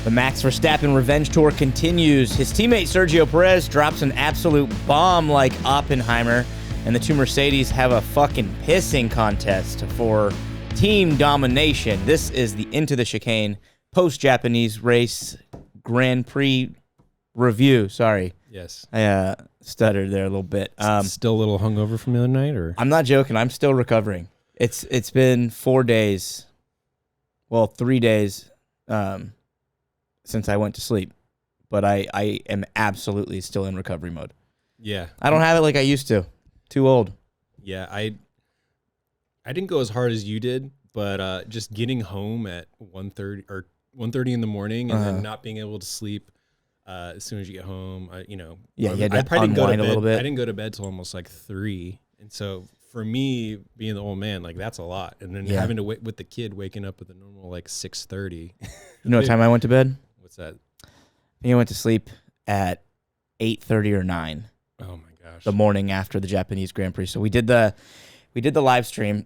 The Max Verstappen revenge tour continues. His teammate Sergio Perez drops an absolute bomb like Oppenheimer, and the two Mercedes have a fucking pissing contest for team domination. This is the Into the Chicane post-Japanese race Grand Prix review. Sorry. Yes. I stuttered there a little bit. Still a little hungover from the other night, or? I'm not joking. I'm still recovering. It's been 4 days. Well, 3 days. Since I went to sleep, but I am absolutely still in recovery mode. Yeah. I don't have it like I used to. Too old. Yeah, I didn't go as hard as you did, but just getting home at 1:30 in the morning and then not being able to sleep as soon as you get home, I probably didn't go to bed. A little bit. I didn't go to bed till almost like 3, and so for me, being the old man, like that's a lot, and then having to wait with the kid waking up at the normal like 6:30. You know what time I went to bed? What's that? I think I went to sleep at 8:30 or 9. Oh my gosh! The morning after the Japanese Grand Prix. So we did the live stream.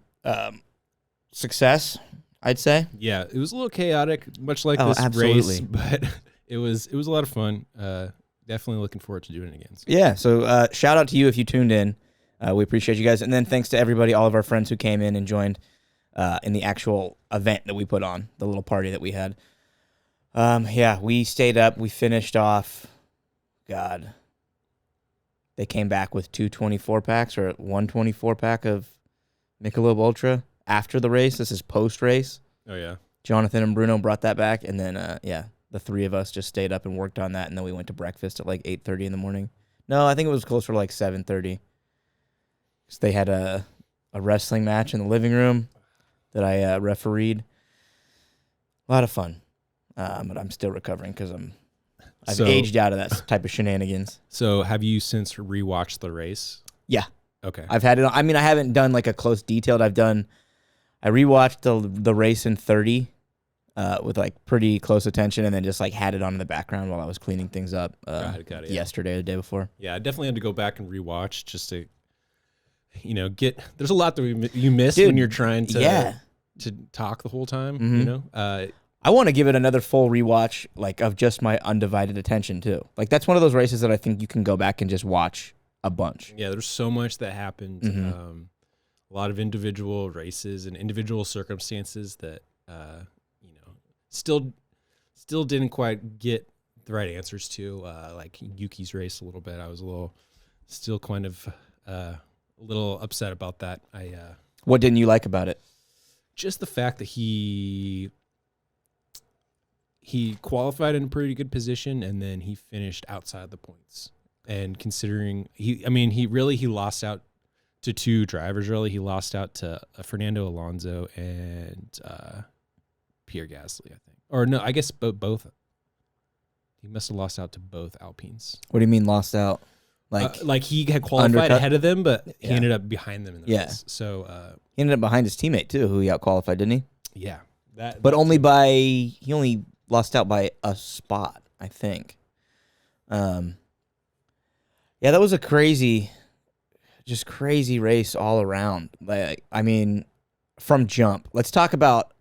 Success, I'd say. Yeah, it was a little chaotic, much like this absolutely. race, but it was a lot of fun. Definitely looking forward to doing it again. Yeah. So shout out to you if you tuned in. We appreciate you guys, and then thanks to everybody, all of our friends who came in and joined in the actual event that we put on, the little party that we had. We stayed up. We finished off. God, they came back with 2 24-packs or 1 24-pack of Michelob Ultra after the race. This is post-race. Oh, yeah. Jonathan and Bruno brought that back, and then, the three of us just stayed up and worked on that, and then we went to breakfast at like 8:30 in the morning. No, I think it was closer to like 7:30. So they had a wrestling match in the living room that I refereed. A lot of fun. But I'm still recovering because I've aged out of that type of shenanigans. So have you since rewatched the race? Yeah. Okay. I've had it. I mean, I haven't done like a close detailed. I rewatched the race in 30 with like pretty close attention, and then just like had it on in the background while I was cleaning things up got it, yesterday or the day before. Yeah, I definitely had to go back and rewatch just to, there's a lot that you miss when you're trying to talk the whole time, Mm-hmm. I want to give it another full rewatch, like of just my undivided attention too. Like that's one of those races that I think you can go back and just watch a bunch. Yeah, there's so much that happened. Mm-hmm. A lot of individual races and individual circumstances that still didn't quite get the right answers to. Like Yuki's race a little bit. I was still kind of a little upset about that. What didn't you like about it? Just the fact that he qualified in a pretty good position, and then he finished outside the points. And considering he lost out to 2 drivers. Really, he lost out to Fernando Alonso and Pierre Gasly, I think. Or no, I guess both. He must have lost out to both Alpines. What do you mean lost out? Like he had qualified ahead of them, but he ended up behind them in the race. So he ended up behind his teammate too, who he outqualified, didn't he? Yeah, he only lost out by a spot, I think. That was a crazy race all around. Like, I mean, from jump. Let's talk about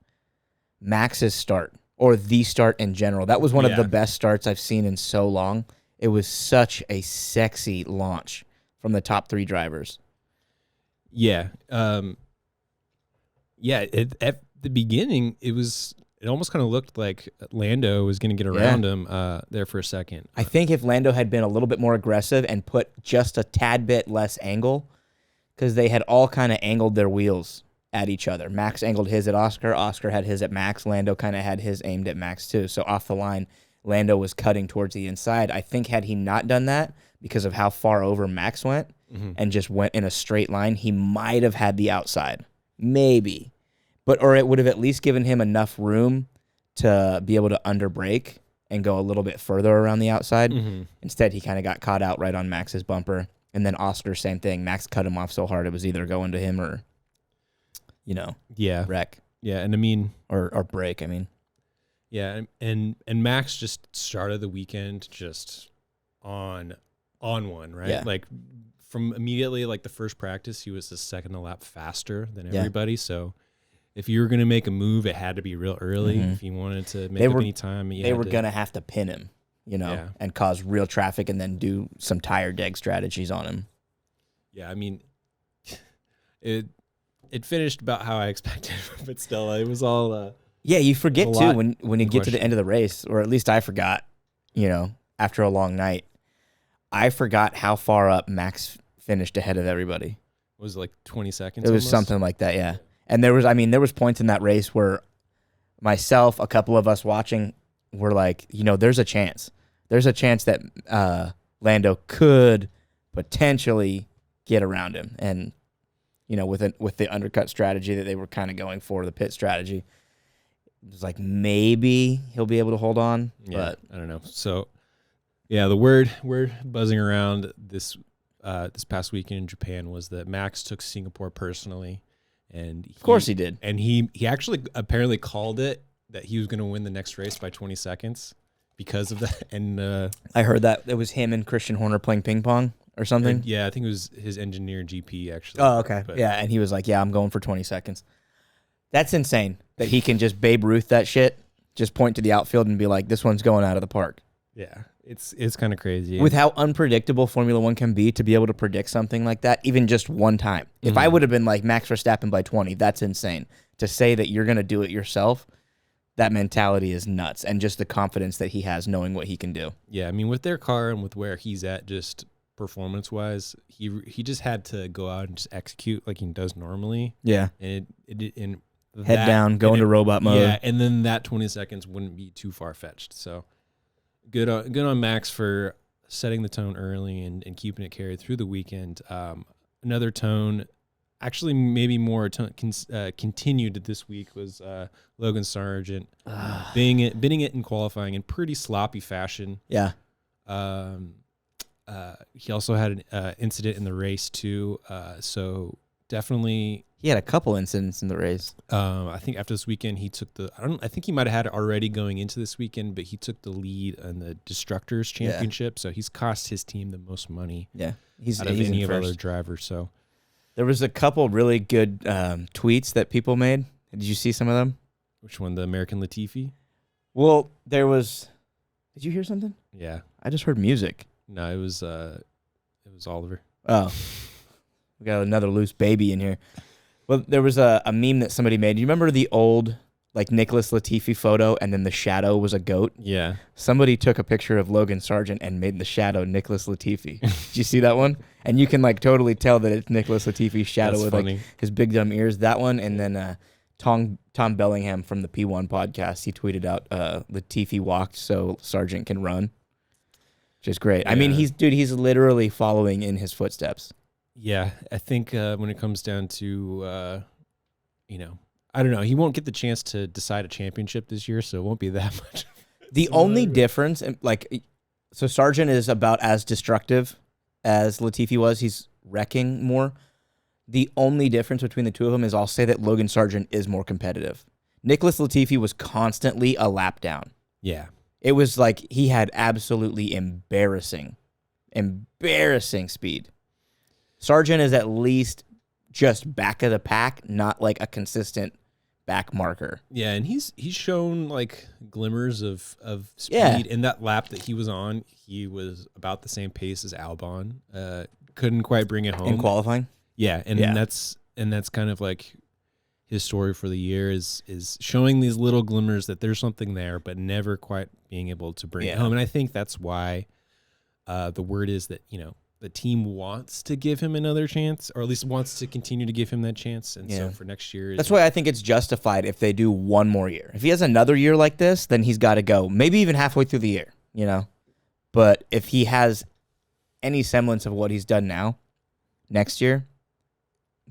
Max's start, or the start in general. That was one of the best starts I've seen in so long. It was such a sexy launch from the top 3 drivers. Yeah. At the beginning, it almost kind of looked like Lando was going to get around him there for a second. I think if Lando had been a little bit more aggressive and put just a tad bit less angle, because they had all kind of angled their wheels at each other. Max angled his at Oscar. Oscar had his at Max. Lando kind of had his aimed at Max too. So off the line, Lando was cutting towards the inside. I think had he not done that, because of how far over Max went and just went in a straight line, he might have had the outside. Maybe. Or it would have at least given him enough room to be able to underbrake and go a little bit further around the outside. Mm-hmm. Instead, he kind of got caught out right on Max's bumper. And then Oscar, same thing. Max cut him off so hard it was either going to him or, wreck. Yeah, and I mean... Or break, I mean. Yeah, and Max just started the weekend just on one, right? Yeah. Like, from immediately, like, the first practice, he was the second a lap faster than everybody, so... if you were going to make a move, it had to be real early. If you wanted to make up any time, they were going to have to pin him, and cause real traffic and then do some tire deg strategies on him. Yeah, I mean, it finished about how I expected, but still, it was all. Yeah, you forget too when you get to the end of the race, or at least I forgot. After a long night, I forgot how far up Max finished ahead of everybody. Was it like 20 seconds? It was something like that, yeah. And there was points in that race where myself, a couple of us watching, were like, there's a chance. There's a chance that Lando could potentially get around him. And, with the undercut strategy that they were kind of going for, the pit strategy, it was like maybe he'll be able to hold on. Yeah, but I don't know. So, yeah, the word buzzing around this past weekend in Japan was that Max took Singapore personally. And of course he did. And he actually apparently called it that he was going to win the next race by 20 seconds because of that. And I heard that it was him and Christian Horner playing ping pong or something. Yeah, I think it was his engineer GP actually. Oh, okay. But, yeah, and he was like, "Yeah, I'm going for 20 seconds." That's insane that he can just Babe Ruth that shit, just point to the outfield and be like, "This one's going out of the park." Yeah, it's kind of crazy. With how unpredictable Formula One can be, to be able to predict something like that, even just one time. If I would have been like Max Verstappen by 20, that's insane. To say that you're going to do it yourself, that mentality is nuts. And just the confidence that he has knowing what he can do. Yeah, I mean, with their car and with where he's at just performance-wise, he just had to go out and just execute like he does normally. Yeah. And head down, go into robot mode. Yeah, and then that 20 seconds wouldn't be too far-fetched. So good on Max for setting the tone early and keeping it carried through the weekend. Another tone, actually maybe more continued this week, was Logan Sargent bidding it in qualifying in pretty sloppy fashion. Yeah. He also had an incident in the race too. So definitely. He had a couple incidents in the race. I think after this weekend, he took I think he might have had it already going into this weekend, but he took the lead in the Destructors Championship. Yeah. So he's cost his team the most money. Yeah, out of any of other drivers. So there was a couple really good tweets that people made. Did you see some of them? Which one? The American Latifi? Well, there was. Did you hear something? Yeah, I just heard music. No, it was Oliver. Oh, we got another loose baby in here. Well, there was a meme that somebody made. You remember the old like Nicholas Latifi photo, and then the shadow was a goat? Yeah. Somebody took a picture of Logan Sargent and made the shadow Nicholas Latifi. Did you see that one? And you can like totally tell that it's Nicholas Latifi's shadow. That's with funny. Like his big dumb ears. That one, and then Tom Bellingham from the P1 podcast, he tweeted out Latifi walked so Sargent can run. Which is great. Yeah. I mean, he's literally following in his footsteps. Yeah, I think when it comes down to, I don't know. He won't get the chance to decide a championship this year, so it won't be that much. The only difference, so Sargent is about as destructive as Latifi was. He's wrecking more. The only difference between the two of them is I'll say that Logan Sargent is more competitive. Nicholas Latifi was constantly a lap down. Yeah. It was like he had absolutely embarrassing speed. Sargent is at least just back of the pack, not like a consistent back marker. Yeah, and he's shown like glimmers of speed. Yeah. In that lap that he was on, he was about the same pace as Albon. Couldn't quite bring it home in qualifying. Yeah, and that's kind of like his story for the year is showing these little glimmers that there's something there, but never quite being able to bring it home. And I think that's why the word is that the team wants to give him another chance, or at least wants to continue to give him that chance. And so for next year, that's why I think it's justified if they do one more year. If he has another year like this, then he's got to go, maybe even halfway through the year, But if he has any semblance of what he's done now, next year,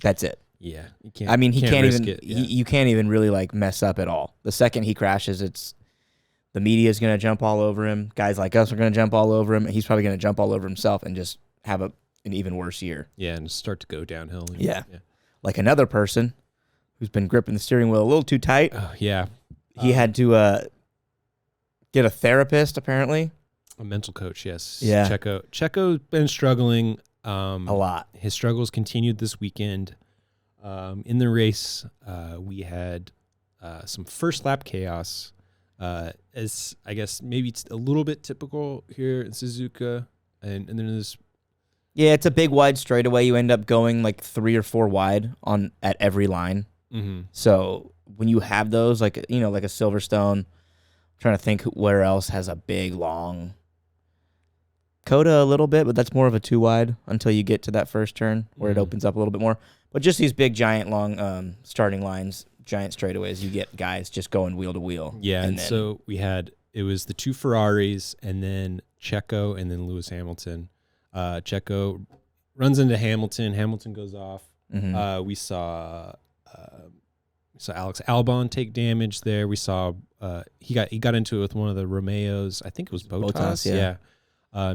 that's it. Yeah, you can't. I mean, he can't even. It, you can't even really like mess up at all. The second he crashes, the media is going to jump all over him. Guys like us are going to jump all over him, and he's probably going to jump all over himself and just have an even worse year. Yeah, and start to go downhill. Yeah. Like another person who's been gripping the steering wheel a little too tight. Yeah. He had to get a therapist, apparently. A mental coach, yes. Yeah. Checo's been struggling a lot. His struggles continued this weekend. In the race, we had some first lap chaos, as I guess maybe it's a little bit typical here in Suzuka, and then there's Yeah, it's a big wide straightaway. You end up going like 3 or 4 wide at every line. So when you have those, like like a Silverstone, I'm trying to think where else has a big long. Coda a little bit, but that's more of a 2 wide until you get to that first turn where it opens up a little bit more. But just these big, giant, long starting lines, giant straightaways, you get guys just going wheel to wheel. Yeah, and so it was the 2 Ferraris and then Checo and then Lewis Hamilton. Checo runs into Hamilton. Hamilton goes off. We saw Alex Albon take damage there. We saw he got into it with one of the Romeos. I think it was Bottas. Yeah.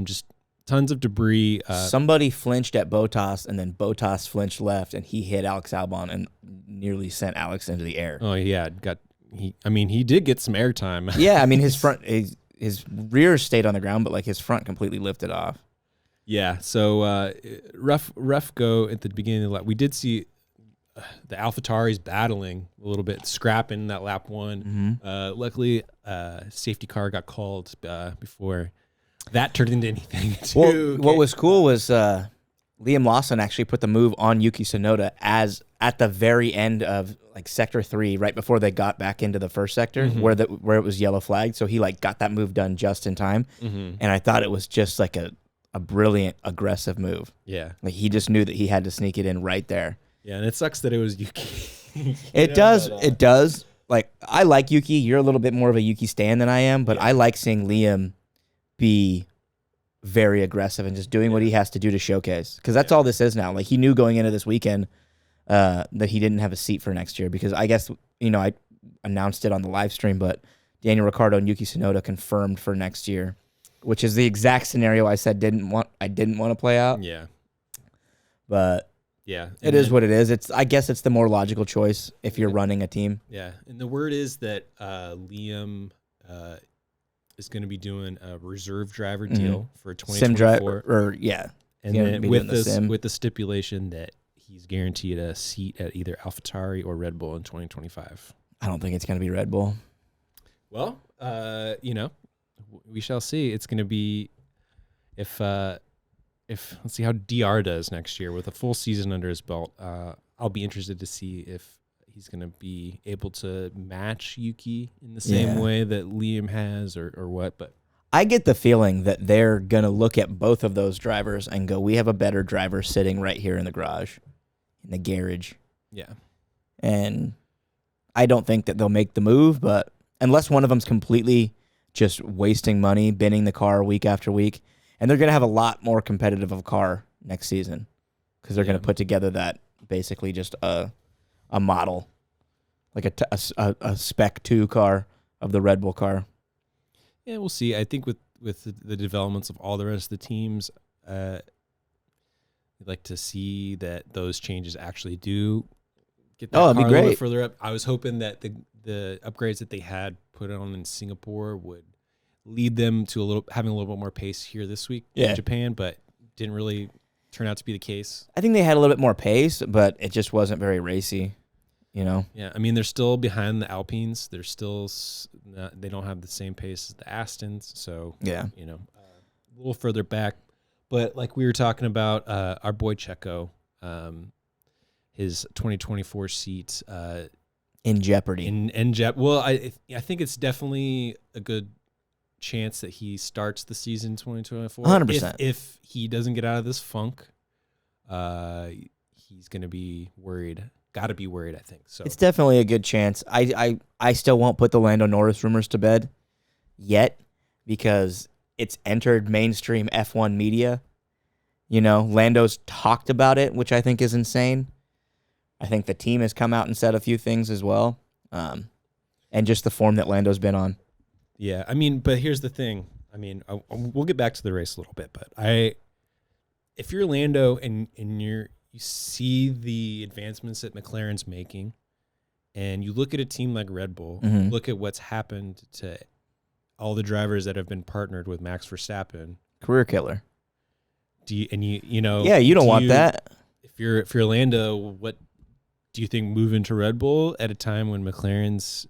Just tons of debris. Somebody flinched at Bottas, and then Bottas flinched left, and he hit Alex Albon and nearly sent Alex into the air. Oh yeah, he did get some airtime. Yeah, I mean his rear stayed on the ground, but like his front completely lifted off. Yeah, so rough go at the beginning of the lap. We did see the AlphaTauris battling a little bit, scrapping that lap 1. Luckily, safety car got called before that turned into anything. Well, what was cool was Liam Lawson actually put the move on Yuki Tsunoda as at the very end of like sector 3, right before they got back into the first sector where it was yellow flagged. So he like got that move done just in time, and I thought it was just like a brilliant aggressive move. Yeah, like he just knew that he had to sneak it in right there. Yeah, and it sucks that it was Yuki. It does. Like I like Yuki. You're a little bit more of a Yuki stan than I am, but I like seeing Liam be very aggressive and just doing what he has to do to showcase, because that's all this is now. Like he knew going into this weekend that he didn't have a seat for next year, because I guess I announced it on the live stream, but Daniel Ricciardo and Yuki Tsunoda confirmed for next year, which is the exact scenario I said I didn't want to play out. Yeah, but yeah, it is what it is. I guess it's the more logical choice if you're running a team. Yeah, and the word is that Liam is going to be doing a reserve driver deal for 2024. Sim driver, and then with the stipulation that he's guaranteed a seat at either AlphaTauri or Red Bull in 2025. I don't think it's going to be Red Bull. Well, we shall see. It's going to be if let's see how DR does next year with a full season under his belt. I'll be interested to see if he's going to be able to match Yuki in the same way that Liam has or what. But I get the feeling that they're going to look at both of those drivers and go, we have a better driver sitting right here in the garage, in the garage. Yeah. And I don't think that they'll make the move, but unless one of them's completely just wasting money, binning the car week after week, and they're going to have a lot more competitive of a car next season because they're going to put together that basically just a model, like a Spec 2 car of the Red Bull car. Yeah, we'll see. I think with the developments of all the rest of the teams, I'd like to see that those changes actually do get that car it'd be a little great. bit further up. I was hoping that the upgrades that they had put on in Singapore would lead them to having a little bit more pace here this week in Japan, but didn't really turn out to be the case. I think they had a little bit more pace, but it just wasn't very racy, Yeah, I mean, they're still behind the Alpines. They're still they don't have the same pace as the Astons, so a little further back. But like we were talking about, our boy Checo, his 2024 seat in jeopardy. Well, I think it's definitely a good chance that he starts the season 2024. 100%. If he doesn't get out of this funk, he's going to be worried. Got to be worried, I think. So it's definitely a good chance. I still won't put the Lando Norris rumors to bed yet because it's entered mainstream F1 media. Lando's talked about it, which I think is insane. I think the team has come out and said a few things as well, and just the form that Lando's been on. Yeah, I mean, but here's the thing. I mean, we'll get back to the race a little bit, but if you're Lando and you see the advancements that McLaren's making, and you look at a team like Red Bull, look at what's happened to all the drivers that have been partnered with Max Verstappen, career killer. You don't want that. If you're Lando, what Do you think moving to Red Bull at a time when McLaren's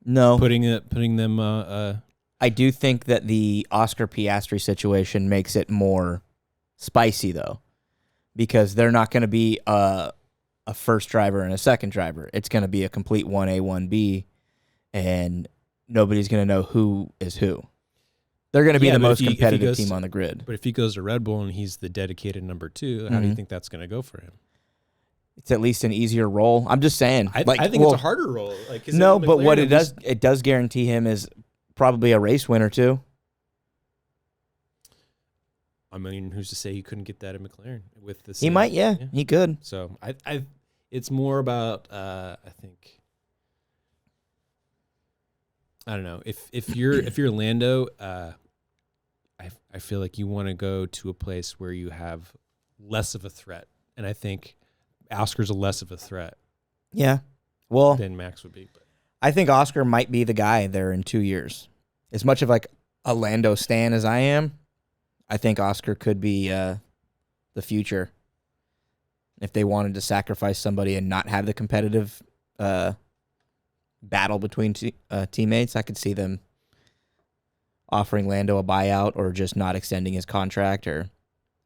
No. putting them? I do think that the Oscar Piastri situation makes it more spicy, though, because they're not going to be a first driver and a second driver. It's going to be a complete 1A, 1B, and nobody's going to know who is who. They're going to be the most competitive team on the grid. But if he goes to Red Bull and he's the dedicated number 2, how do you think that's going to go for him? It's at least an easier role. I'm just saying. I think it's a harder role. Like, no, but what it does guarantee him is probably a race win or 2. I mean, who's to say he couldn't get that at McLaren with this? He might, yeah, he could. So it's more about I think. I don't know if you're Lando, I feel like you want to go to a place where you have less of a threat, and I think Oscar's a less of a threat. Yeah, well, than Max would be. But I think Oscar might be the guy there in 2 years. As much of like a Lando stan as I am, I think Oscar could be the future. If they wanted to sacrifice somebody and not have the competitive battle between teammates, I could see them offering Lando a buyout or just not extending his contract or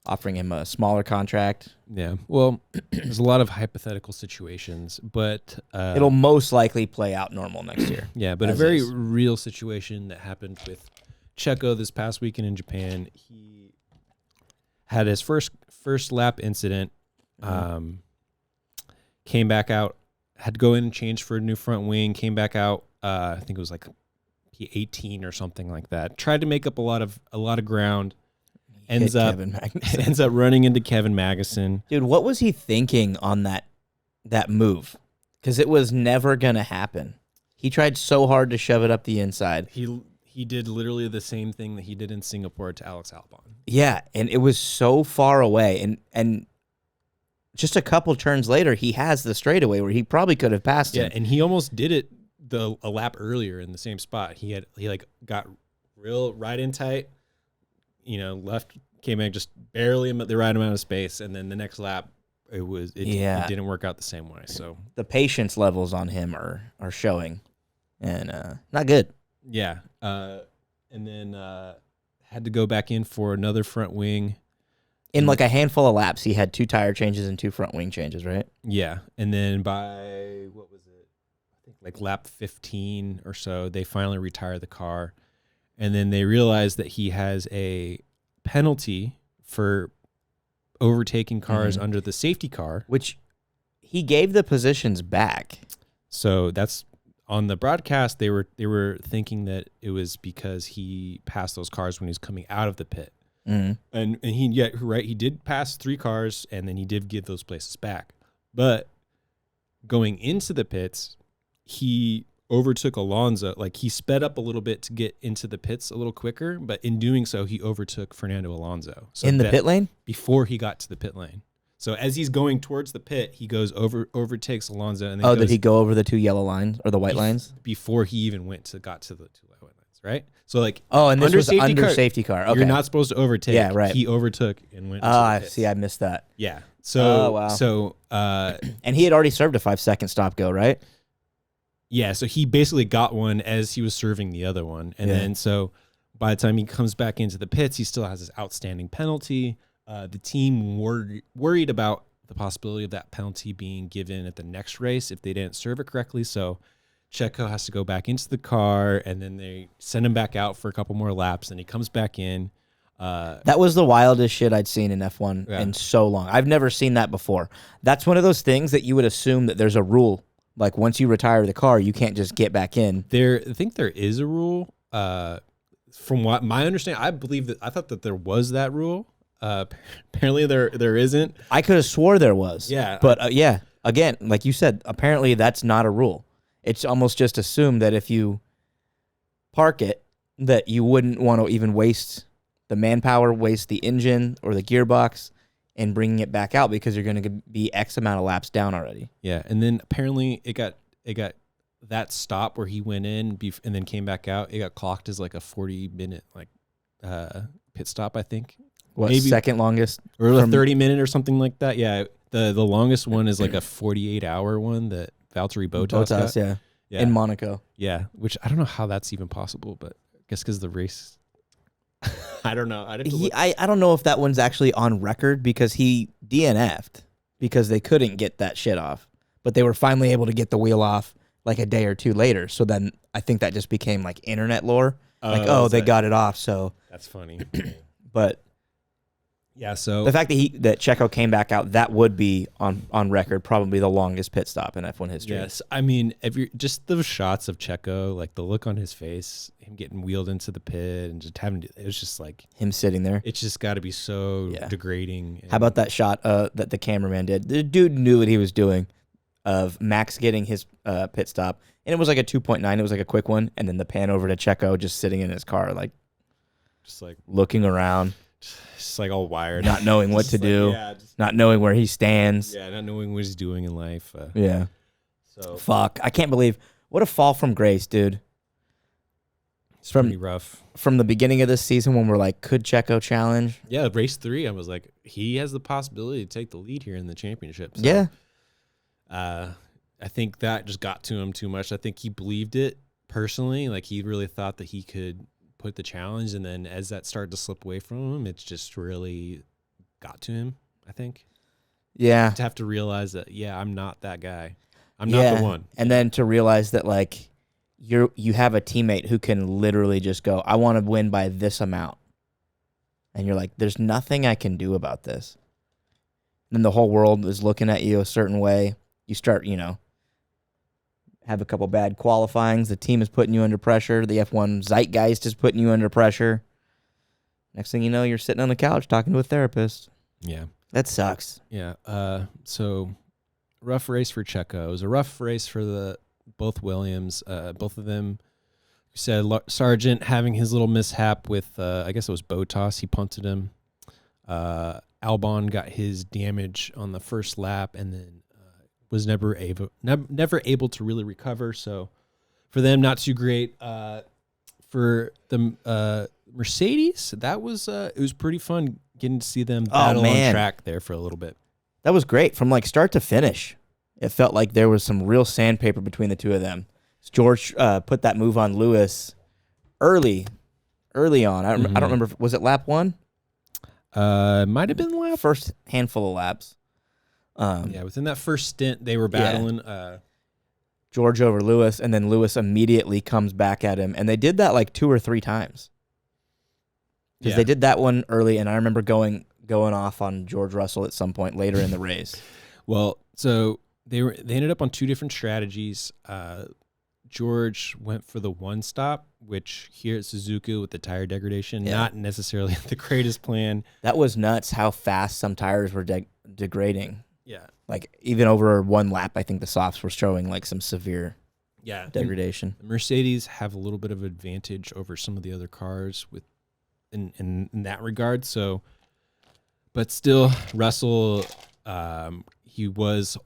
offering him a smaller contract. Yeah, well, there's a lot of hypothetical situations, but it'll most likely play out normal next year. Yeah, but a very real situation that happened with Checo this past weekend in Japan. He had his first lap incident, came back out, had to go in and change for a new front wing, came back out, I think it was like P18 or something like that. Tried to make up a lot of ground. Ends up running into Kevin Magnussen. Dude, what was he thinking on that move? Because it was never gonna happen. He tried so hard to shove it up the inside. He did literally the same thing that he did in Singapore to Alex Albon. Yeah, and it was so far away, and just a couple turns later, he has the straightaway where he probably could have passed him. Yeah, and he almost did it a lap earlier in the same spot. He got real right in tight. Left, came back just barely the right amount of space, and then the next lap, it didn't work out the same way. So the patience levels on him are showing, and not good. Yeah, and then had to go back in for another front wing. In like a handful of laps, he had 2 tire changes and 2 front wing changes, right? Yeah, and then by what was it? I think like lap 15 or so, they finally retired the car. And then they realized that he has a penalty for overtaking cars under the safety car. Which he gave the positions back. So that's on the broadcast. They were thinking that it was because he passed those cars when he was coming out of the pit. And he did pass 3 cars, and then he did give those places back. But going into the pits, he overtook Alonso. Like, he sped up a little bit to get into the pits a little quicker, but in doing so, he overtook Fernando Alonso. So in the pit lane? Before he got to the pit lane. So as he's going towards the pit, he overtakes Alonso. And then did he go over the 2 yellow lines or the white lines? Before he even got to the 2 white lines, right? So like, and this was under safety car. Okay. You're not supposed to overtake. Yeah, right. He overtook and went. I see. I missed that. Yeah. So, wow. So, and he had already served a 5-second stop go, right? Yeah. So he basically got one as he was serving the other one, and then so by the time he comes back into the pits, he still has this outstanding penalty. The team worried about the possibility of that penalty being given at the next race if they didn't serve it correctly. So Checo has to go back into the car, and then they send him back out for a couple more laps, and he comes back in. That was the wildest shit I'd seen in F1 in so long. I've never seen that before. That's one of those things that you would assume that there's a rule. Like, once you retire the car, you can't just get back in. I think there is a rule. From what my understanding, I thought that there was that rule. Apparently there isn't. I could have swore there was. Yeah. But again, like you said, apparently that's not a rule. It's almost just assumed that if you park it, that you wouldn't want to even waste the manpower, waste the engine or the gearbox, and bringing it back out because you're going to be X amount of laps down already. Yeah, and then apparently it got that stop where he went in and then came back out. It got clocked as like a 40-minute pit stop, I think. What, maybe second longest? Or a 30-minute or something like that. Yeah, The longest one is like a 48-hour one that Valtteri Bottas got. Yeah, in Monaco. Yeah, which I don't know how that's even possible, but I guess because the race. I don't know. I don't know if that one's actually on record because he DNF'd because they couldn't get that shit off, but they were finally able to get the wheel off like a day or two later. So then I think that just became like internet lore. They got it off. So that's funny. But yeah, so the fact that Checo came back out, that would be on record probably the longest pit stop in F1 history. Yes, I mean, just those shots of Checo, like the look on his face, him getting wheeled into the pit, and just it was just like him sitting there. It's just got to be so degrading. How about that shot that the cameraman did? The dude knew what he was doing, of Max getting his pit stop, and it was like a 2.9. It was like a quick one, and then the pan over to Checo just sitting in his car, just looking around. Just like all wired, not knowing what to do, not knowing where he stands. Yeah, not knowing what he's doing in life. So fuck, I can't believe what a fall from grace, dude. It's pretty rough. From the beginning of this season, when we're like, could Checo challenge? Yeah, race 3, I was like, he has the possibility to take the lead here in the championship. So, yeah. I think that just got to him too much. I think he believed it personally, like he really thought that he could put the challenge, and then as that started to slip away from him, it's just really got to him, I think. Yeah. To have to realize that, I'm not that guy. I'm not the one. And then to realize that like you have a teammate who can literally just go, I want to win by this amount. And you're like, there's nothing I can do about this. And then the whole world is looking at you a certain way. You start, have a couple bad qualifyings. The team is putting you under pressure. The F1 zeitgeist is putting you under pressure. Next thing you know, you're sitting on the couch talking to a therapist. Yeah. That sucks. Yeah. So rough race for Checo. It was a rough race for both Williams. Both of them, you said Sargent having his little mishap with, I guess it was Bottas. He punted him. Albon got his damage on the first lap, and then was never able to really recover. So for them, not too great. For the Mercedes, that was it was pretty fun getting to see them battle on track there for a little bit. That was great from like start to finish. It felt like there was some real sandpaper between the two of them. George put that move on Lewis early on. I don't remember. Was it lap 1? Might have been first handful of laps. Within that first stint, they were battling. George over Lewis, and then Lewis immediately comes back at him. And they did that like 2 or 3 times. Because they did that one early, and I remember going off on George Russell at some point later in the race. Well, so they ended up on 2 different strategies. George went for the one stop, which here at Suzuka with the tire degradation, not necessarily the greatest plan. That was nuts how fast some tires were degrading. Yeah. Like even over 1 lap, I think the softs were showing like some severe degradation. The Mercedes have a little bit of advantage over some of the other cars in that regard. So, but still, Russell, he was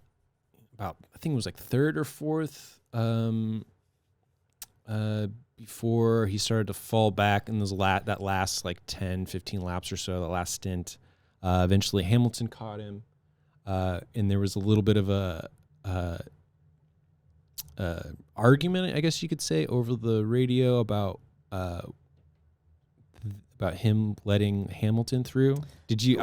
about, I think it was like 3rd or 4th before he started to fall back in that last like 10, 15 laps or so, the last stint. Eventually Hamilton caught him, and there was a little bit of a argument, I guess you could say, over the radio about him letting Hamilton through. Did you?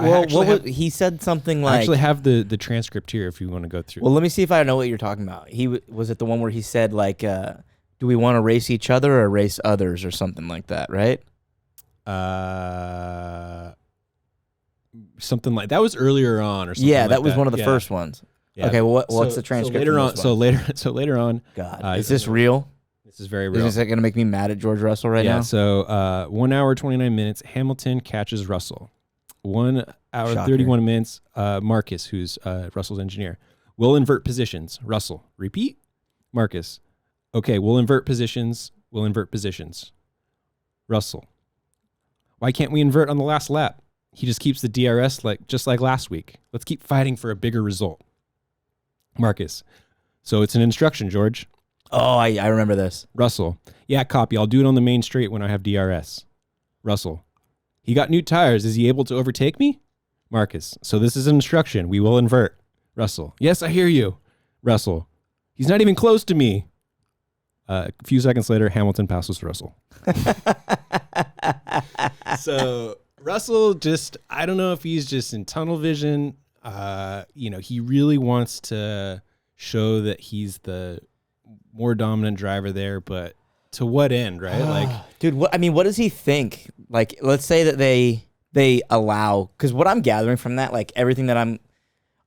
He said something like. I actually have the transcript here if you want to go through. Well, let me see if I know what you're talking about. Was it the one where he said like, "Do we want to race each other or race others?" or something like that, right? Something like that was earlier on, or something. Yeah, that was one of the first ones. Yeah. Okay, well, what's the transcript? So later on. God, is this real? This is very real. Is this going to make me mad at George Russell now? Yeah, so 1 hour, 29 minutes, Hamilton catches Russell. 1 hour, 31 minutes, Marcus, who's Russell's engineer, will invert positions. Russell, repeat. Marcus, okay, we'll invert positions. Russell, why can't we invert on the last lap? He just keeps the DRS just like last week. Let's keep fighting for a bigger result. Marcus, so it's an instruction, George. Oh, I remember this. Russell, yeah, copy. I'll do it on the main straight when I have DRS. Russell, he got new tires. Is he able to overtake me? Marcus, so this is an instruction. We will invert. Russell. Yes, I hear you. Russell. He's not even close to me. A few seconds later, Hamilton passes Russell. So Russell I don't know if he's just in tunnel vision. He really wants to show that he's the more dominant driver there, but to what end, right? Dude, what does he think? Like, let's say that they allow, because what I'm gathering from that, like everything that I'm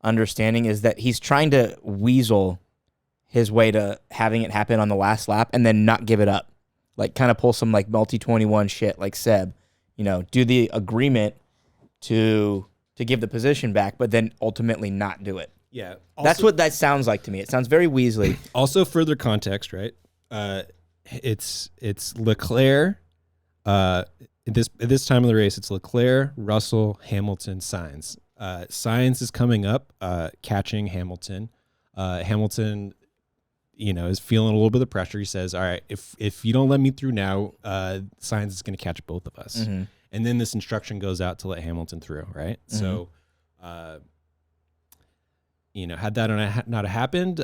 understanding is that he's trying to weasel his way to having it happen on the last lap and then not give it up. Like kind of pull some like multi-21 shit like Seb, do the agreement to give the position back, but then ultimately not do it. Yeah. That's what that sounds like to me. It sounds very Weasley. Also, further context, right? It's Leclerc. At this time of the race, it's Leclerc, Russell, Hamilton, Sainz. Sainz is coming up, catching Hamilton. Hamilton, is feeling a little bit of pressure. He says, "All right, if you don't let me through now, Sainz is going to catch both of us." Mm-hmm. And then this instruction goes out to let Hamilton through, right? Mm-hmm. So, had that not happened,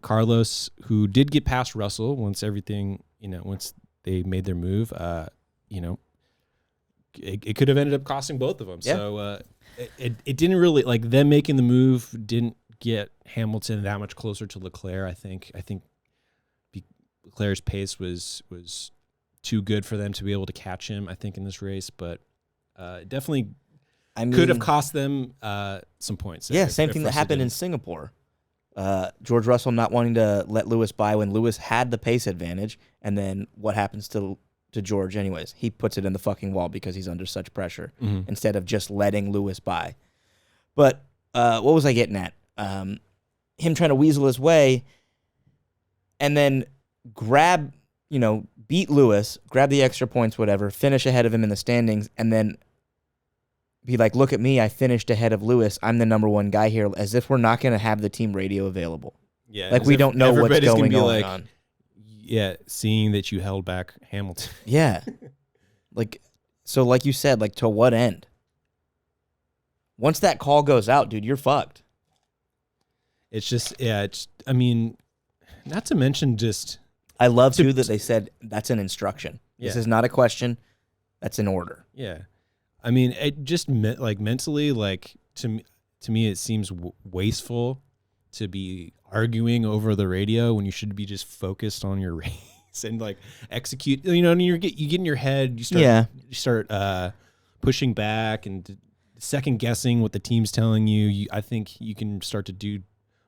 Carlos, who did get past Russell once everything, once they made their move, it could have ended up costing both of them. Yeah. So it didn't really, like, them making the move didn't get Hamilton that much closer to Leclerc. I think Leclerc's pace was too good for them to be able to catch him, I think, in this race, but definitely could have cost them some points. Yeah, same thing that happened in Singapore. George Russell not wanting to let Lewis by when Lewis had the pace advantage, and then what happens to George anyways? He puts it in the fucking wall because he's under such pressure instead of just letting Lewis by. But what was I getting at? Him trying to weasel his way and then beat Lewis, grab the extra points, whatever, finish ahead of him in the standings, and then be like, look at me, I finished ahead of Lewis. I'm the number one guy here, as if we're not going to have the team radio available. Yeah, like we don't know what's going on. Yeah, seeing that you held back Hamilton. Yeah. Like you said, like, to what end? Once that call goes out, dude, you're fucked. It's just, I mean, not to mention just... I love, too, that they said that's an instruction. Yeah. This is not a question. That's an order. Yeah. I mean, it just mentally, like, to me, it seems wasteful to be arguing over the radio when you should be just focused on your race and like execute. And you get in your head, you start pushing back and second guessing what the team's telling you. I think you can start to do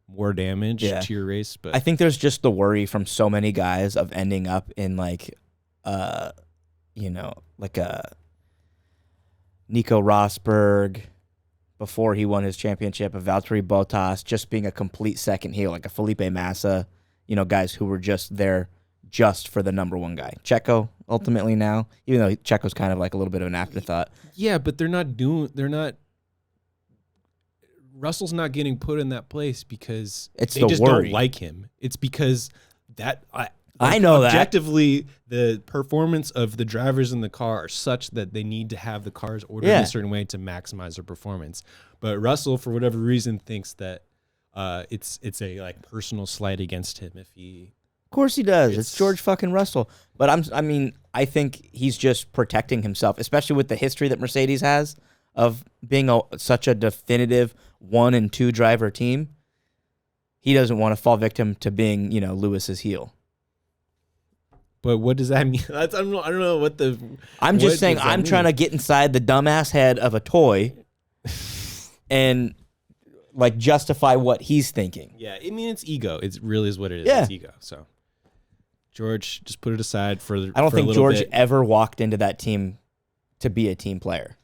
more damage to your race. But I think there's just the worry from so many guys of ending up in like a Nico Rosberg before he won his championship, a Valtteri Bottas just being a complete second heel, like a Felipe Massa, guys who were just there just for the number one guy. Checo, ultimately now, even though Checo's kind of like a little bit of an afterthought. Yeah, but Russell's not getting put in that place because they just worry. Don't like him. It's because I know objectively, the performance of the drivers in the car are such that they need to have the cars ordered in a certain way to maximize their performance. But Russell, for whatever reason, thinks that it's a like personal slight against him if he. Of course he does. It's George fucking Russell. But I think he's just protecting himself, especially with the history that Mercedes has of being such a definitive 1 and 2 driver team. He doesn't want to fall victim to being, Lewis's heel. But what does that mean? I don't know what the... I'm just saying I'm trying to get inside the dumbass head of a toy and, like, justify what he's thinking. Yeah, I mean, it's ego. It really is what it is. Yeah. It's ego. So, George, just put it aside for I don't think George ever walked into that team to be a team player.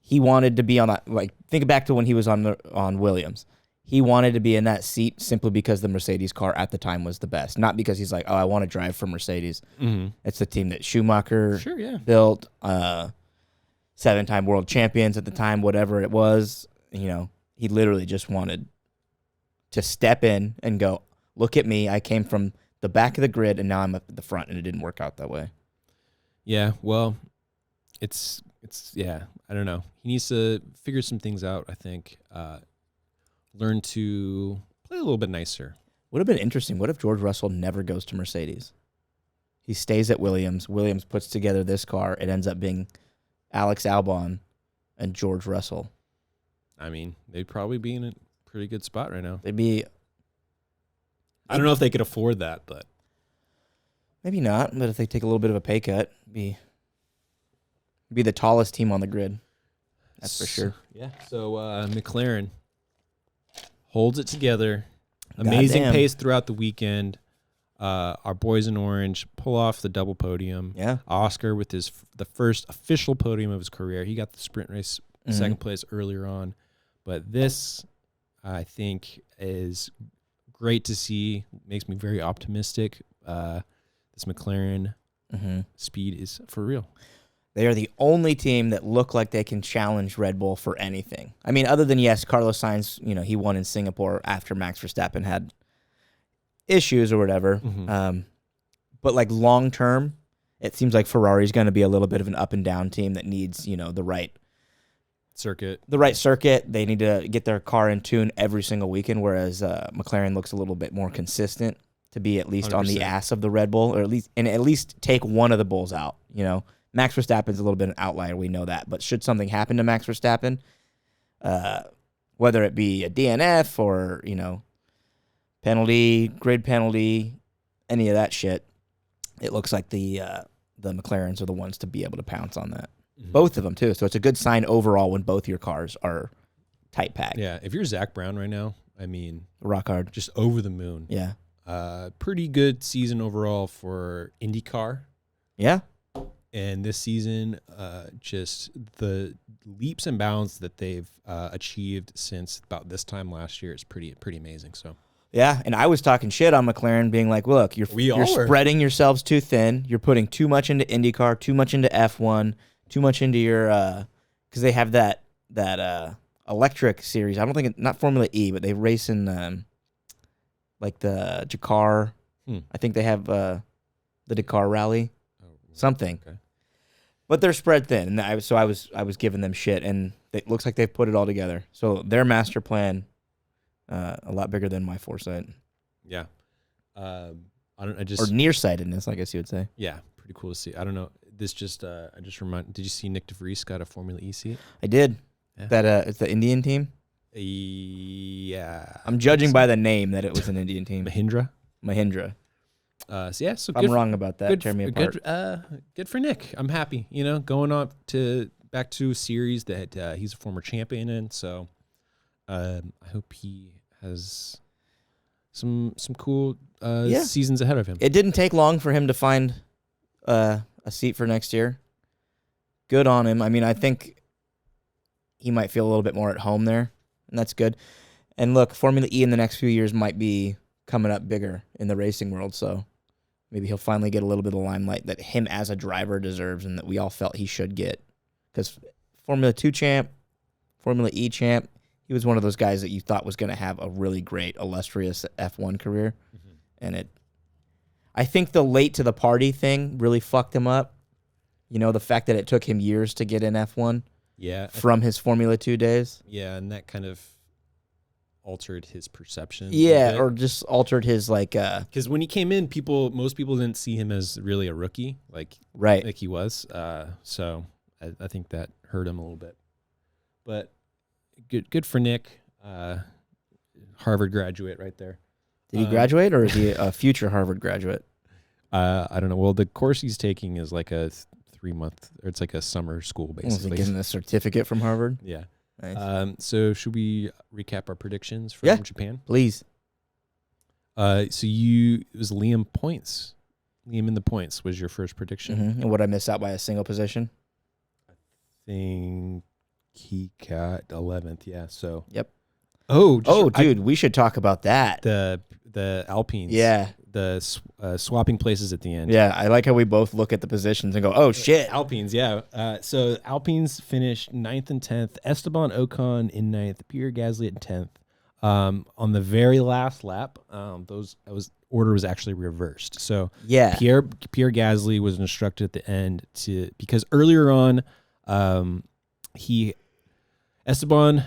He wanted to be on that... Like, think back to when he was on Williams. He wanted to be in that seat simply because the Mercedes car at the time was the best. Not because he's like, oh, I want to drive for Mercedes. Mm-hmm. It's the team that Schumacher built, 7-time world champions at the time, whatever it was. He literally just wanted to step in and go, look at me. I came from the back of the grid, and now I'm up at the front, and it didn't work out that way. Yeah, well, it's I don't know. He needs to figure some things out, I think. learn to play a little bit nicer. Would have been interesting. What if George Russell never goes to Mercedes? He stays at Williams. Williams puts together this car. It ends up being Alex Albon and George Russell. I mean, they'd probably be in a pretty good spot right now. They'd be... I don't know if they could afford that, but... Maybe not, but if they take a little bit of a pay cut, be the tallest team on the grid. That's for sure. Yeah. So McLaren holds it together. Amazing Goddamn. pace throughout the weekend. Our boys in orange pull off the double podium. Yeah. Oscar with the first official podium of his career. He got the sprint race second place earlier on. But this, I think, is great to see. Makes me very optimistic. This McLaren speed is for real. They are the only team that look like they can challenge Red Bull for anything. I mean, other than, yes, Carlos Sainz, he won in Singapore after Max Verstappen had issues or whatever. But like long term, it seems like Ferrari's going to be a little bit of an up and down team that needs, the right circuit. They need to get their car in tune every single weekend, whereas McLaren looks a little bit more consistent to be at least 100%. On the ass of the Red Bull, or at least take one of the bulls out, Max Verstappen's a little bit an outlier, we know that. But should something happen to Max Verstappen, whether it be a DNF or, penalty, grid penalty, any of that shit, it looks like the McLarens are the ones to be able to pounce on that. Both of them, too. So it's a good sign overall when both your cars are tight packed. Yeah, if you're Zach Brown right now, I mean... rock hard. Just over the moon. Yeah. Pretty good season overall for IndyCar. Yeah. And this season, just the leaps and bounds that they've achieved since about this time last year is pretty amazing. So, yeah, and I was talking shit on McLaren, being like, "Look, you're spreading yourselves too thin. You're putting too much into IndyCar, too much into F1, too much into your because they have that electric series. I don't think not Formula E, but they race in like the Dakar. I think they have the Dakar Rally." Something, okay. But they're spread thin, and I was giving them shit, and it looks like they've put it all together. So their master plan, a lot bigger than my foresight. Yeah, or nearsightedness, I guess you would say. Yeah, pretty cool to see. I don't know. This just I just remind. Did you see Nick Devries got a Formula E seat? I did. Yeah. That it's the Indian team. Yeah, I'm judging by the name that it was an Indian team. Mahindra. So I'm wrong about that. Tear me apart. Good for Nick. I'm happy. Going on back to a series that he's a former champion in. So I hope he has some cool seasons ahead of him. It didn't take long for him to find a seat for next year. Good on him. I mean, I think he might feel a little bit more at home there, and that's good. And look, Formula E in the next few years might be coming up bigger in the racing world, so maybe he'll finally get a little bit of limelight that him as a driver deserves and that we all felt he should get. Because Formula 2 champ, Formula E champ, he was one of those guys that you thought was going to have a really great, illustrious F1 career. And I think the late to the party thing really fucked him up. The fact that it took him years to get in F1 from his Formula 2 days. Yeah, and that kind of altered his perception. Yeah, or just altered his because when he came in, most people didn't see him as really a rookie, like he was. So I think that hurt him a little bit. But good for Nick, Harvard graduate right there. Did he graduate, or is he a future Harvard graduate? I don't know. Well, the course he's taking is like a 3-month, or it's like a summer school basically. Is he getting a certificate from Harvard? Yeah. Nice. So should we recap our predictions from Japan? Please. So it was Liam points. Liam in the points was your first prediction. And would I miss out by a single position? I think he got 11th. Yeah. So. Yep. Dude, we should talk about that. The Alpines. Yeah. The swapping places at the end. Yeah, I like how we both look at the positions and go, "Oh shit!" Alpines, yeah. So Alpines finished 9th and 10th. Esteban Ocon in 9th. Pierre Gasly at 10th. On the very last lap, order was actually reversed. So yeah, Pierre Gasly was instructed at the end because earlier on, Esteban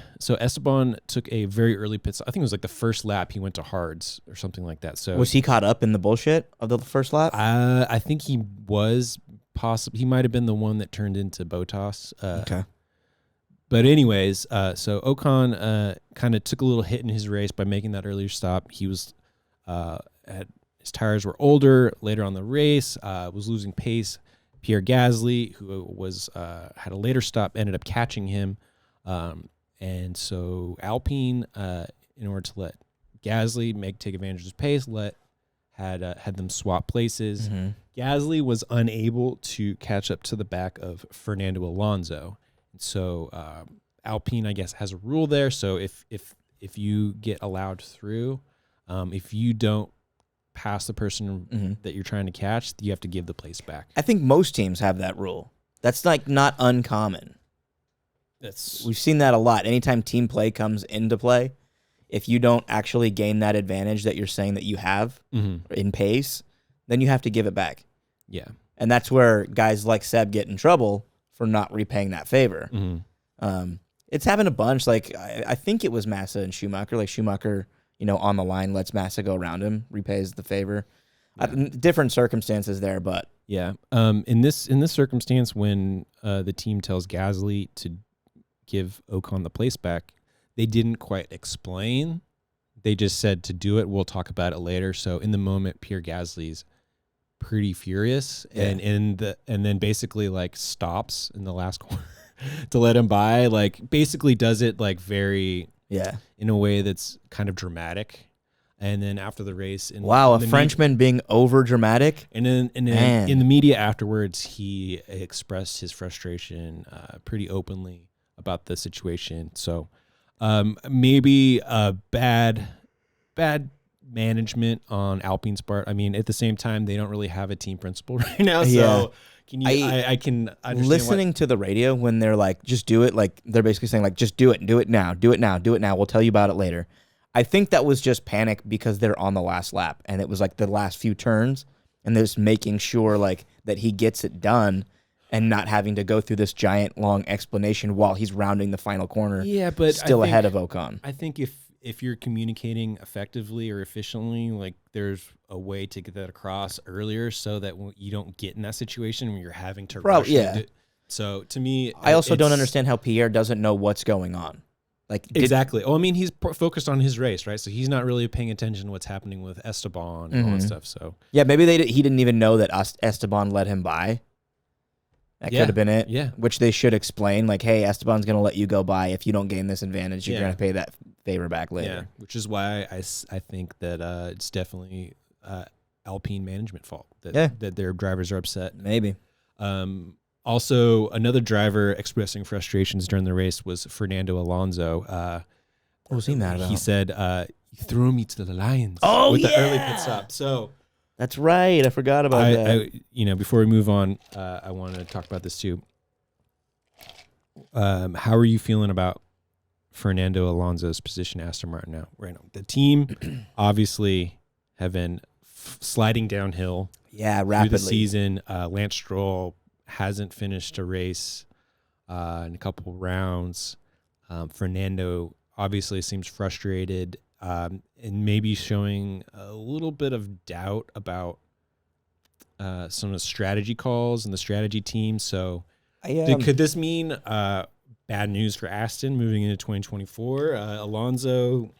took a very early pit stop. I think it was like the first lap he went to hards or something like that. So Was he caught up in the bullshit of the first lap? I think he was possible. He might have been the one that turned into Bottas. Okay. But anyways, so Ocon kind of took a little hit in his race by making that earlier stop. He was his tires were older later on the race, was losing pace. Pierre Gasly, who was had a later stop, ended up catching him. And so Alpine, in order to let Gasly take advantage of his pace, had them swap places. Mm-hmm. Gasly was unable to catch up to the back of Fernando Alonso. And so Alpine, I guess, has a rule there. So if you get allowed through, if you don't pass the person that you're trying to catch, you have to give the place back. I think most teams have that rule. That's like not uncommon. We've seen that a lot. Anytime team play comes into play, if you don't actually gain that advantage that you're saying that you have in pace, then you have to give it back. Yeah. And that's where guys like Seb get in trouble for not repaying that favor. It's happened a bunch. Like I think it was Massa and Schumacher. Like Schumacher, on the line, lets Massa go around him, repays the favor. Yeah. Different circumstances there, but yeah. In this circumstance, when the team tells Gasly to give Ocon the place back, they didn't quite explain. They just said to do it. We'll talk about it later. So in the moment, Pierre Gasly's pretty furious, and then basically like stops in the last corner to let him by. Like basically does it like very in a way that's kind of dramatic. And then after the race, a Frenchman being over dramatic. And then in the media afterwards, he expressed his frustration pretty openly about the situation. So maybe a bad management on Alpine's part. I mean, at the same time, they don't really have a team principal right now. So I can understand listening to the radio when they're like, just do it. Like they're basically saying like, just do it and do it now. Do it now. Do it now. We'll tell you about it later. I think that was just panic because they're on the last lap and it was like the last few turns and they're just making sure like that he gets it done and not having to go through this giant long explanation while he's rounding the final corner. Yeah, but still ahead of Ocon. I think if you're communicating effectively or efficiently, like there's a way to get that across earlier so that you don't get in that situation when you're having to rush. Yeah. So to me, I also don't understand how Pierre doesn't know what's going on. Like exactly. I mean, he's focused on his race, right? So he's not really paying attention to what's happening with Esteban and all that stuff. So yeah, maybe he didn't even know that Esteban let him by. That could have been it. Yeah. Which they should explain. Like, hey, Esteban's going to let you go by. If you don't gain this advantage, you're going to pay that favor back later. Yeah. Which is why I think that it's definitely Alpine management fault that their drivers are upset. Maybe. Also, another driver expressing frustrations during the race was Fernando Alonso. What was he mad about? He said, "You threw me to the lions." With the early pit stop. So that's right. I forgot about that. Before we move on, I want to talk about this too. How are you feeling about Fernando Alonso's position at Aston Martin now? Right now, the team obviously have been sliding downhill. Yeah, rapidly through the season. Lance Stroll hasn't finished a race in a couple rounds. Fernando obviously seems frustrated and maybe showing a little bit of doubt about some of the strategy calls and the strategy team. So could this mean bad news for Aston moving into 2024? Alonso,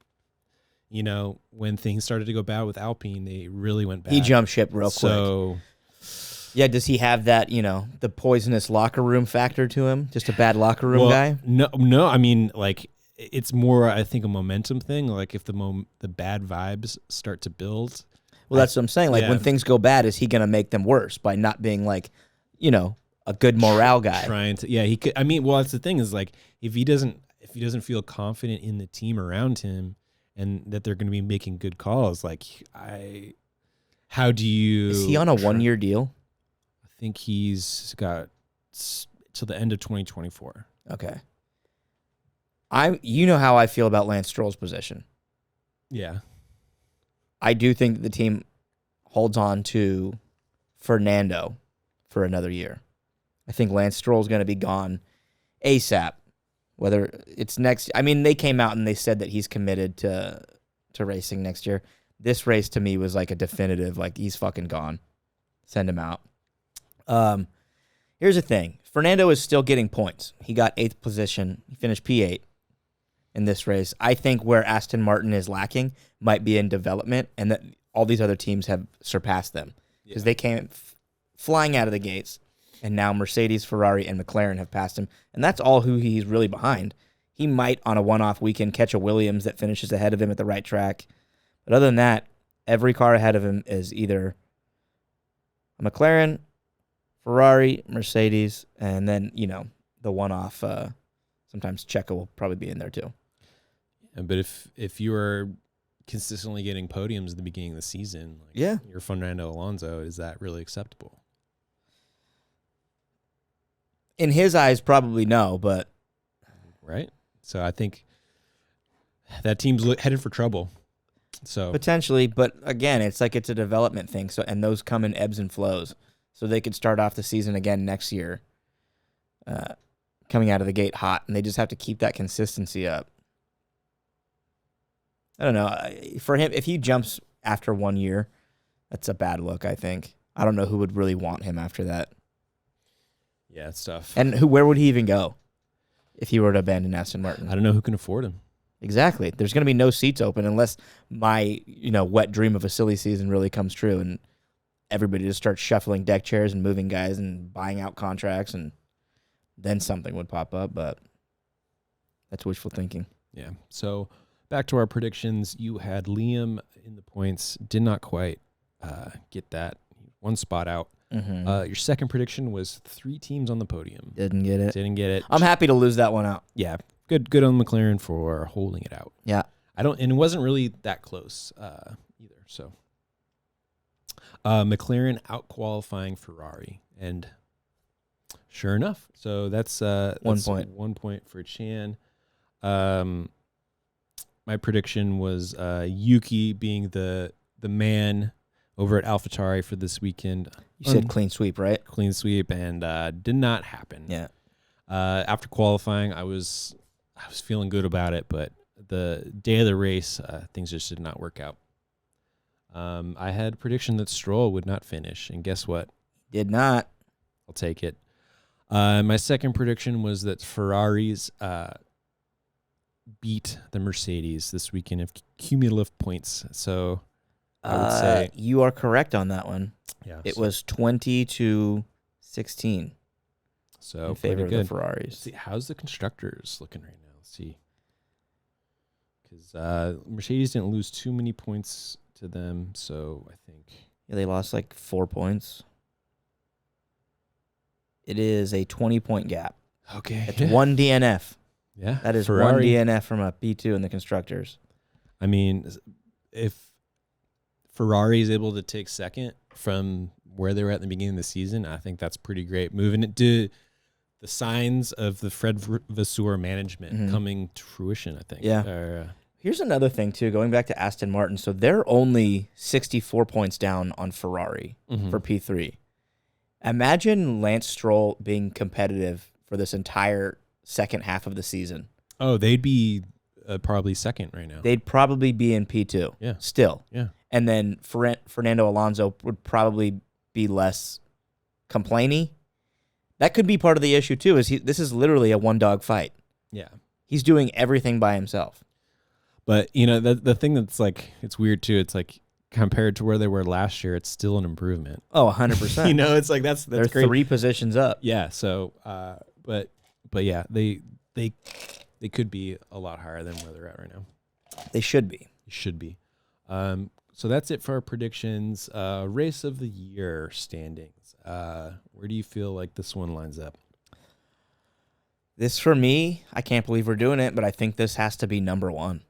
when things started to go bad with Alpine, they really went bad. He jumped ship real quick. Yeah, does he have that, the poisonous locker room factor to him? Just a bad locker room guy? No. I mean, like, it's more, I think, a momentum thing. Like, if the bad vibes start to build. Well, that's what I'm saying. Like, when things go bad, is he going to make them worse by not being, like, a good morale guy? Trying to, he could. I mean, well, that's the thing is, like, if he doesn't feel confident in the team around him and that they're going to be making good calls, like, how do you. Is he on a 1-year deal? I think he's got till the end of 2024. Okay. You know how I feel about Lance Stroll's position. Yeah. I do think that the team holds on to Fernando for another year. I think Lance Stroll's going to be gone ASAP. Whether it's next, I mean, they came out and they said that he's committed to racing next year. This race to me was like a definitive, like he's fucking gone. Send him out. Here's the thing. Fernando is still getting points. He got 8th position. He finished P8 in this race. I think where Aston Martin is lacking might be in development, and that all these other teams have surpassed them because they came flying out of the gates, and now Mercedes, Ferrari, and McLaren have passed him, and that's all who he's really behind. He might, on a one-off weekend, catch a Williams that finishes ahead of him at the right track. But other than that, every car ahead of him is either a McLaren, Ferrari, Mercedes, and then, the one-off, sometimes Checo will probably be in there too. Yeah, but if you are consistently getting podiums at the beginning of the season, you're Fernando Alonso, is that really acceptable? In his eyes, probably no, but... Right? So I think that team's headed for trouble. So potentially, but again, it's like it's a development thing. So, and those come in ebbs and flows. So they could start off the season again next year, coming out of the gate hot, and they just have to keep that consistency up. I don't know. For him, if he jumps after 1 year, that's a bad look, I think. I don't know who would really want him after that. Yeah, it's tough. And where would he even go if he were to abandon Aston Martin? I don't know who can afford him. Exactly. There's going to be no seats open unless my, wet dream of a silly season really comes true and everybody just starts shuffling deck chairs and moving guys and buying out contracts, and then something would pop up, but that's wishful thinking. Yeah. So back to our predictions. You had Liam in the points, did not quite get that. One spot out. Mm-hmm. Your second prediction was 3 teams on the podium. Didn't get it. I'm happy to lose that one out. Yeah. Good on McLaren for holding it out. Yeah. And it wasn't really that close either. So McLaren out qualifying Ferrari, and sure enough, so that's 1 point. 1 point for Chan. My prediction was Yuki being the man over at AlphaTauri for this weekend. You said clean sweep, right? Clean sweep, and did not happen. Yeah. After qualifying, I was feeling good about it, but the day of the race, things just did not work out. I had a prediction that Stroll would not finish, and guess what? Did not. I'll take it. My second prediction was that Ferraris beat the Mercedes this weekend of cumulative points. So I would say you are correct on that one. Yeah, it was 20-16. So in favor of the Ferraris. Let's see, how's the constructors looking right now? Let's see, because Mercedes didn't lose too many points to them, so I think they lost like 4 points. It is a 20-point gap. Okay, it's 1 DNF. Yeah, that is Ferrari. 1 DNF from a P2 in the constructors. I mean, if Ferrari is able to take second from where they were at the beginning of the season, I think that's pretty great. Moving it to the signs of the Fred Vasseur management coming to fruition, I think. Yeah. Here's another thing, too, going back to Aston Martin. So they're only 64 points down on Ferrari for P3. Imagine Lance Stroll being competitive for this entire second half of the season. Oh, they'd be probably second right now. They'd probably be in P2. Yeah. Still. Yeah. And then Fernando Alonso would probably be less complainy. That could be part of the issue, too, this is literally a one-dog fight. Yeah. He's doing everything by himself. But, the thing that's like, it's weird, too. It's like, compared to where they were last year, it's still an improvement. Oh, 100%. It's like, that's They're great. 3 positions up. Yeah, so, but yeah, they could be a lot higher than where they're at right now. They should be. So that's it for our predictions. Race of the year standings. Where do you feel like this one lines up? This, for me, I can't believe we're doing it, but I think this has to be number 1.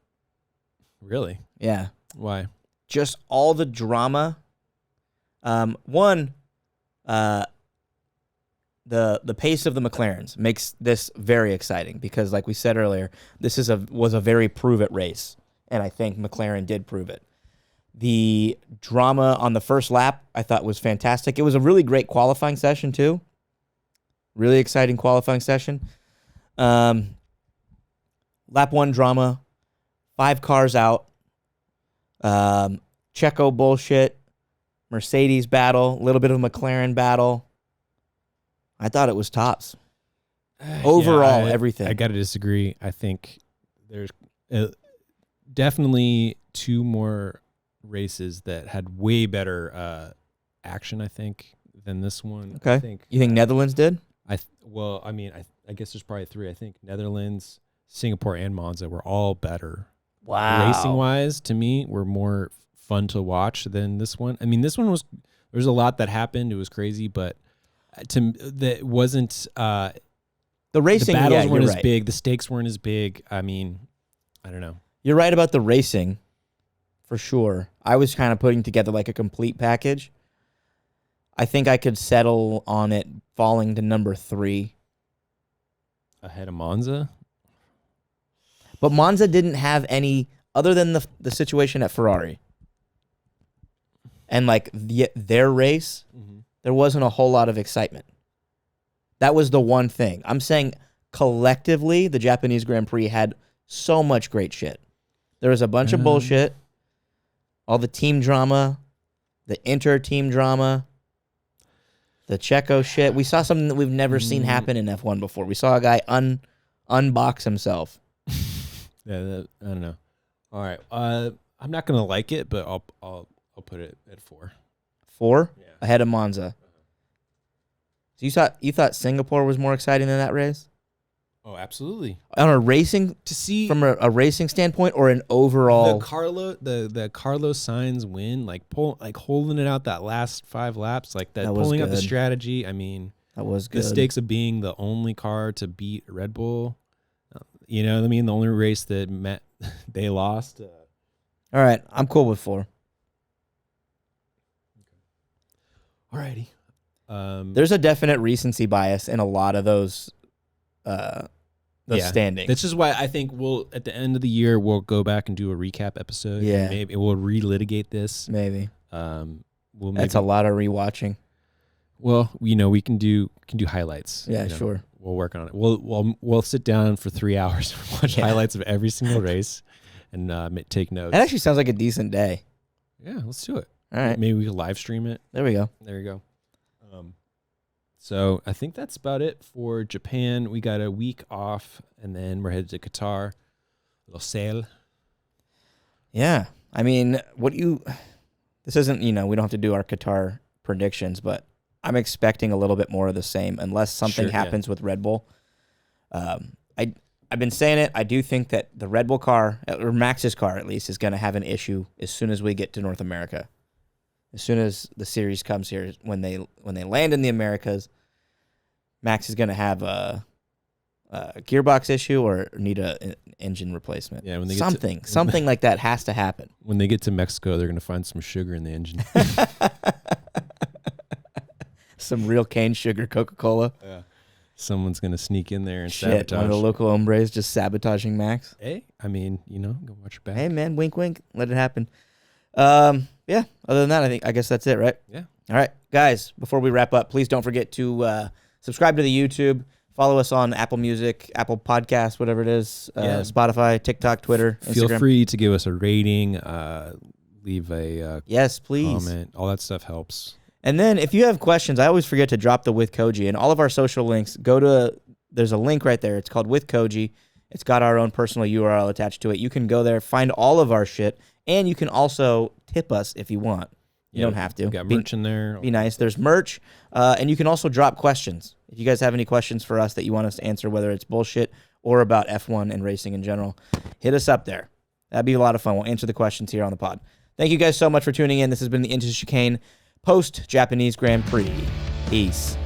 Really? Yeah. Why? Just all the drama. One, the pace of the McLarens makes this very exciting because, like we said earlier, this was a very prove-it race, and I think McLaren did prove it. The drama on the first lap I thought was fantastic. It was a really great qualifying session, too. Really exciting qualifying session. lap 1 drama, 5 cars out, Checo bullshit, Mercedes battle, a little bit of McLaren battle. I thought it was tops. Overall, everything. I got to disagree. I think there's definitely 2 more races that had way better action, I think, than this one. Okay. You think Netherlands did? I guess there's probably 3. I think Netherlands, Singapore, and Monza were all better. Wow. Racing-wise, to me, were more fun to watch than this one. I mean, this one there's a lot that happened. It was crazy, but that wasn't... the racing, the battles weren't as right. big. The stakes weren't as big. I mean, I don't know. You're right about the racing, for sure. I was kind of putting together like a complete package. I think I could settle on it falling to number 3. Ahead of Monza? But Monza didn't have any, other than the situation at Ferrari. And like their race, there wasn't a whole lot of excitement. That was the one thing. I'm saying collectively, the Japanese Grand Prix had so much great shit. There was a bunch of bullshit, all the team drama, the inter-team drama, the Checo shit. We saw something that we've never seen happen in F1 before. We saw a guy unbox himself. Yeah, I don't know. All right, I'm not gonna like it, but I'll put it at 4. 4? Yeah. Ahead of Monza. So you thought Singapore was more exciting than that race? Oh, absolutely. On a racing To see from a racing standpoint or an overall the Carlos Sainz win, like holding it out that last 5 laps, like that was pulling out the good. strategy. I mean, that was good. the stakes of being the only car to beat Red Bull. You know what I mean? The only race that they lost. All right, I'm cool with 4. Alrighty. There's a definite recency bias in a lot of those standings. This is why I think we'll at the end of the year we'll go back and do a recap episode. Yeah. Maybe we'll relitigate this. Maybe. That's a lot of rewatching. Well, we can do highlights. Yeah, sure. We'll work on it. We'll sit down for 3 hours and watch highlights of every single race and take notes. That actually sounds like a decent day. Yeah, let's do it. All right. Maybe we could live stream it. There we go. There you go. So I think that's about it for Japan. We got a week off, and then we're headed to Qatar. Losail. Yeah. I mean, this isn't, we don't have to do our Qatar predictions, but I'm expecting a little bit more of the same unless something happens with Red Bull. I've been saying it. I do think that the Red Bull car, or Max's car at least, is going to have an issue as soon as we get to North America. As soon as the series comes here, when they land in the Americas, Max is going to have a gearbox issue or need an engine replacement. Yeah, when they something like that has to happen. When they get to Mexico, they're going to find some sugar in the engine. Some real cane sugar Coca-Cola. Yeah. Someone's going to sneak in there and sabotage. One of the local hombres just sabotaging Max. Hey, I mean, go watch your back. Hey, man, wink, wink. Let it happen. Yeah, other than that, I guess that's it, right? Yeah. All right, guys, before we wrap up, please don't forget to subscribe to the YouTube. Follow us on Apple Music, Apple Podcasts, whatever it is, Spotify, TikTok, Twitter, Instagram. Feel free to give us a rating, leave a yes, please. Comment. All that stuff helps. And then if you have questions, I always forget to drop the With Koji. And all of our social links, there's a link right there. It's called With Koji. It's got our own personal URL attached to it. You can go there, find all of our shit, and you can also tip us if you want. You don't have to. Got merch in there. Be nice. There's merch, and you can also drop questions. If you guys have any questions for us that you want us to answer, whether it's bullshit or about F1 and racing in general, hit us up there. That'd be a lot of fun. We'll answer the questions here on the pod. Thank you guys so much for tuning in. This has been the Into Chicane post-Japanese Grand Prix. Peace.